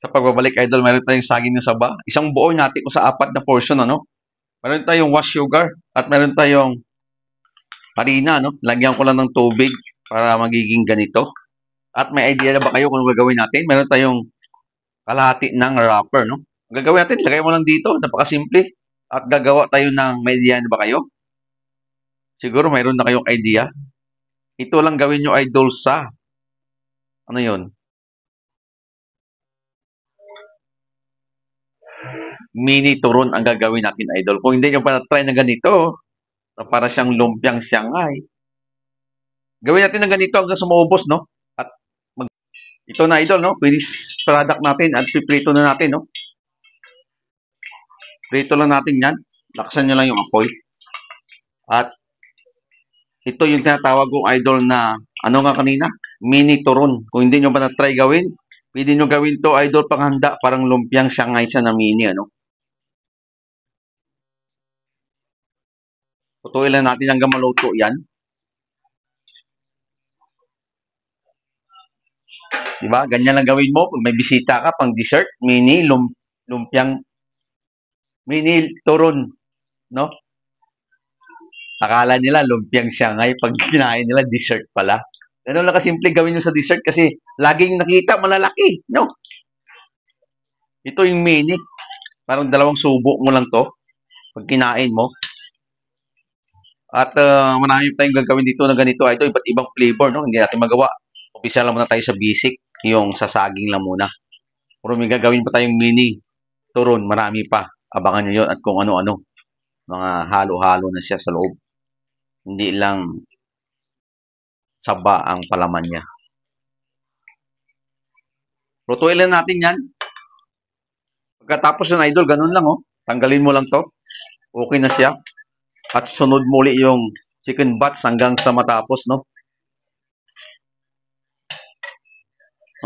Sa pagbabalik, idol, meron tayong saging na saba. Isang buo natin ko sa 4 na portion, ano? Meron tayong wash sugar at meron tayong harina, no? Lagyan ko lang ng tubig para magiging ganito. At may idea na ba kayo kung ano gagawin natin? Meron tayong kalahati ng wrapper, no? Ang gagawin natin, lagay mo lang dito, napakasimple. At gagawa tayo ng, may idea na ba kayo? Siguro mayroon na kayong idea. Ito lang gawin nyo, idol, sa, ano yon, mini turon ang gagawin natin, idol. Kung hindi nyo pa na-try na ganito, na para siyang lumpiang Shanghai, gawin natin na ganito hanggang sa maubos, no? At ito na, idol, no? Finished product natin at piprito na natin, no? Prito lang natin yan. Laksan nyo lang yung apoy. At ito yung tinatawag kong, idol, na ano nga kanina? Mini turon. Kung hindi nyo pa na-try gawin, pwede nyo gawin to, idol, panghanda. Parang lumpiang Shanghai siya na mini, ano? Tutuin lang natin hanggang maluto yan. Diba? Ganyan lang gawin mo. Pag may bisita ka, pang dessert, lumpiang, mini turon, no? Akala nila lumpiang Shanghai, pag kinain nila, dessert pala. Ganun lang kasimple gawin nyo sa dessert kasi laging nakita malalaki, no? Ito yung mini. Parang 2 subo mo lang to pag kinain mo. At marami tayong gagawin dito na ganito. Ito, iba't ibang flavor, no? Hindi natin magawa. Umpisa lang muna tayo sa basic, yung sa saging lang muna. Pero may gagawin pa tayong mini turon. Marami pa. Abangan nyo yun at kung ano-ano. Mga halo-halo na siya sa loob. Hindi lang saba ang palaman niya. Lutuin lang natin yan. Pagkatapos ng idol, ganun lang, oh. Tanggalin mo lang to. Okay na siya. At sunod muli yung chicken butts hanggang sa matapos, no?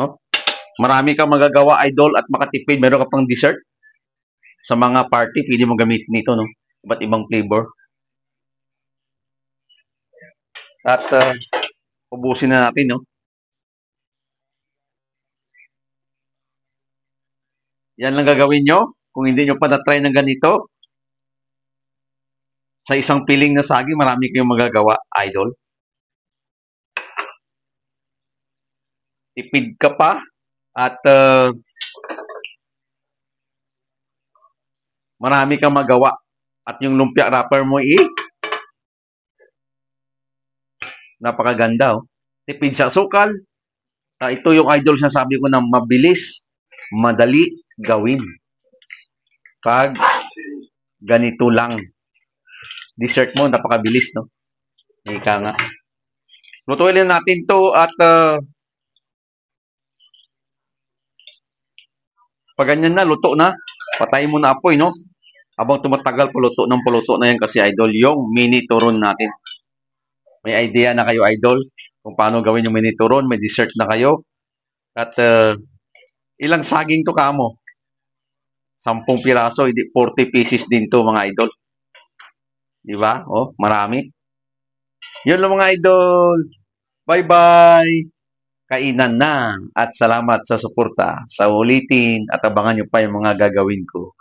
No? Marami kang magagawa, idol, at makatipid. Meron ka pang dessert. Sa mga party, pwede mo gamitin ito, no? Iba't ibang flavor. At ubusin na natin, no? Yan lang gagawin nyo. Kung hindi nyo pa na-try ng ganito, sa isang piling na saging, marami kayong magagawa, idol. Tipid ka pa at marami kang magawa. At yung lumpia wrapper mo napakaganda, oh. Tipid sa sukal. Ito yung idol sabi ko na mabilis, madali gawin. Pag ganito lang. Dessert mo, napakabilis, no? Ika nga. Lutuin lang natin to at pag ganyan na, luto na. Patayin mo na apoy, no? Habang tumatagal, puluto na yan kasi, idol, yung mini turon natin. May idea na kayo, idol, kung paano gawin yung mini turon. May dessert na kayo. At ilang saging to kamo? 10 piraso, hindi 40 pieces din to, mga idol. Diba? Oh, marami. Yun lang, mga idol. Bye-bye. Kainan na at salamat sa suporta. Sa ulitin at abangan nyo pa yung mga gagawin ko.